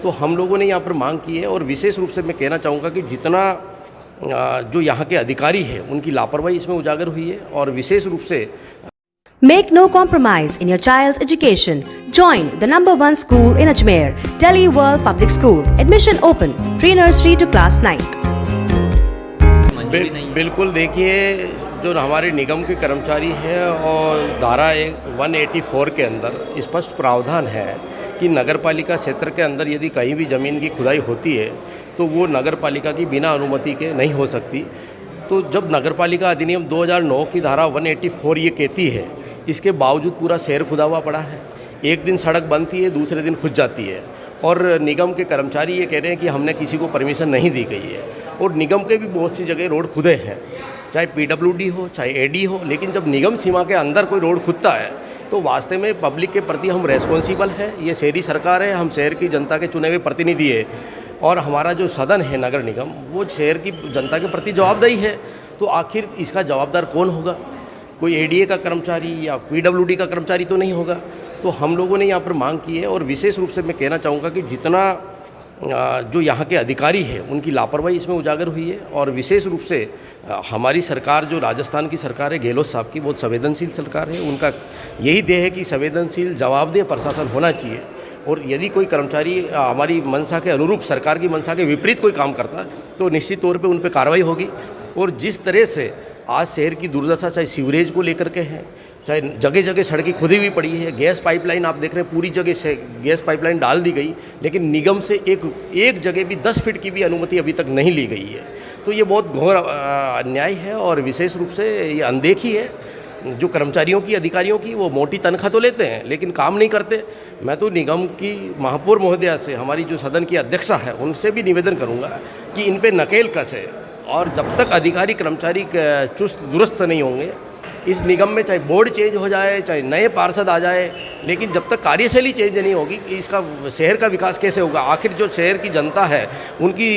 तो हम लोगों ने यहाँ पर मांग की है और विशेष रूप से मैं कहना चाहूँगा कि जितना जो यहाँ के अधिकारी हैं उनकी लापरवाही इसमें उजागर हुई है और विशेष रूप से Make no compromise in your child's education. Join the #1 school in Ajmer, Delhi World Public School. Admission open. Pre-nursery to class 9. बिल्कुल देखिए, जो हमारे निगम के कर्मचारी हैं और धारा 184 के अंदर स्पष्ट प्रावधान है कि नगर पालिका क्षेत्र के अंदर यदि कहीं भी ज़मीन की खुदाई होती है तो वो नगर पालिका की बिना अनुमति के नहीं हो सकती। तो जब नगर पालिका अधिनियम 2009 की धारा 184 ये कहती है, इसके बावजूद पूरा शहर खुदा हुआ पड़ा है। एक दिन सड़क बनती है, दूसरे दिन खुद जाती है और निगम के कर्मचारी ये कह रहे हैं कि हमने किसी को परमिशन नहीं दी गई है। और निगम के भी बहुत सी जगह रोड खुदे हैं, चाहे PWD हो चाहे AD हो, लेकिन जब निगम सीमा के अंदर कोई रोड खुदता है तो वास्तव में पब्लिक के प्रति हम रेस्पॉन्सिबल है। ये शहरी सरकार है, हम शहर की जनता के चुने हुए प्रतिनिधि है और हमारा जो सदन है नगर निगम, वो शहर की जनता के प्रति जवाबदेही है। तो आखिर इसका जवाबदार कौन होगा? कोई ADA का कर्मचारी या PWD का कर्मचारी तो नहीं होगा। तो हम लोगों ने यहाँ पर मांग की है और विशेष रूप से मैं कहना चाहूँगा कि जितना जो यहाँ के अधिकारी हैं उनकी लापरवाही इसमें उजागर हुई है और विशेष रूप से हमारी सरकार, जो राजस्थान की सरकार है गहलोत साहब की, बहुत संवेदनशील सरकार है। उनका यही ध्येय है कि संवेदनशील जवाबदेह प्रशासन होना चाहिए और यदि कोई कर्मचारी हमारी मंशा के अनुरूप, सरकार की मंशा के विपरीत कोई काम करता है तो निश्चित तौर पे उन पर कार्रवाई होगी। और जिस तरह से आज शहर की दुर्दशा, चाहे सीवरेज को लेकर के है, चाहे जगह जगह सड़कें खुदी हुई पड़ी है, गैस पाइपलाइन आप देख रहे हैं पूरी जगह से गैस पाइपलाइन डाल दी गई, लेकिन निगम से एक जगह भी 10 फीट की भी अनुमति अभी तक नहीं ली गई है। तो ये बहुत घोर अन्याय है और विशेष रूप से ये अनदेखी है जो कर्मचारियों की, अधिकारियों की। वो मोटी तनख्वाह तो लेते हैं लेकिन काम नहीं करते। मैं तो निगम की महापौर महोदया से, हमारी जो सदन की अध्यक्षा है, उनसे भी निवेदन करूँगा कि इन पर नकेल कसे और जब तक अधिकारी कर्मचारी चुस्त दुरुस्त नहीं होंगे इस निगम में, चाहे बोर्ड चेंज हो जाए, चाहे नए पार्षद आ जाए, लेकिन जब तक कार्यशैली चेंज नहीं होगी इसका शहर का विकास कैसे होगा? आखिर जो शहर की जनता है उनकी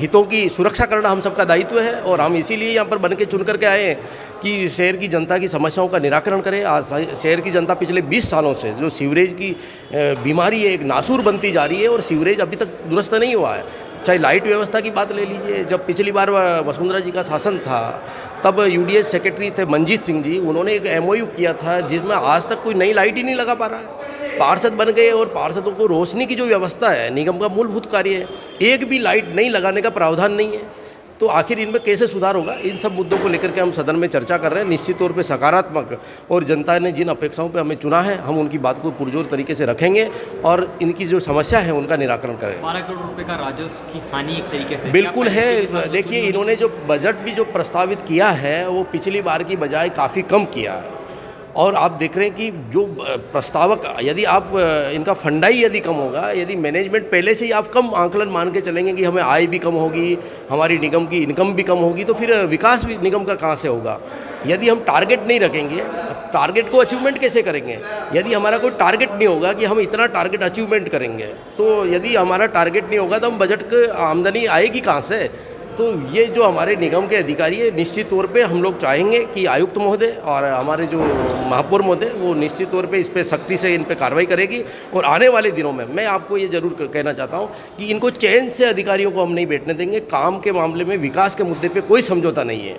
हितों की सुरक्षा करना हम सबका दायित्व है और हम इसीलिए यहाँ पर बन के चुन करके आए हैं कि शहर की जनता की समस्याओं का निराकरण करें। आज शहर की जनता पिछले 20 सालों से जो सीवरेज की बीमारी है, एक नासूर बनती जा रही है और सीवरेज अभी तक दुरुस्त नहीं हुआ है। चाहे लाइट व्यवस्था की बात ले लीजिए, जब पिछली बार वसुंधरा जी का शासन था तब UDS सेक्रेटरी थे मंजीत सिंह जी, उन्होंने एक MOU किया था जिसमें आज तक कोई नई लाइट ही नहीं लगा पा रहा है। पार्षद बन गए और पार्षदों को रोशनी की जो व्यवस्था है, निगम का मूलभूत कार्य है, एक भी लाइट नहीं लगाने का प्रावधान नहीं है। तो आखिर इनमें कैसे सुधार होगा? इन सब मुद्दों को लेकर के हम सदन में चर्चा कर रहे हैं। निश्चित तौर पे सकारात्मक, और जनता ने जिन अपेक्षाओं पे हमें चुना है हम उनकी बात को पुरजोर तरीके से रखेंगे और इनकी जो समस्या है उनका निराकरण करेंगे। 12 करोड़ रुपए का राजस्व की हानि एक तरीके से बिल्कुल है। देखिए, इन्होंने जो बजट भी जो प्रस्तावित किया है वो पिछली बार की बजाय काफ़ी कम किया है और आप देख रहे हैं कि जो प्रस्तावक, यदि आप इनका फंडाई यदि कम होगा, यदि मैनेजमेंट पहले से ही आप कम आंकलन मान के चलेंगे कि हमें आय भी कम होगी, हमारी निगम की इनकम भी कम होगी, तो फिर विकास भी निगम का कहाँ से होगा? यदि हम टारगेट नहीं रखेंगे, टारगेट को अचीवमेंट कैसे करेंगे? यदि हमारा कोई टारगेट नहीं होगा कि हम इतना टारगेट अचीवमेंट करेंगे, तो यदि हमारा टारगेट नहीं होगा तो हम बजट की आमदनी आएगी कहाँ से? तो ये जो हमारे निगम के अधिकारी है, निश्चित तौर पे हम लोग चाहेंगे कि आयुक्त महोदय और हमारे जो महापौर महोदय वो निश्चित तौर पे इस पे सख्ती से इन पे कार्रवाई करेगी। और आने वाले दिनों में मैं आपको ये ज़रूर कहना चाहता हूँ कि इनको चैन से अधिकारियों को हम नहीं बैठने देंगे। काम के मामले में, विकास के मुद्दे पे कोई समझौता नहीं है।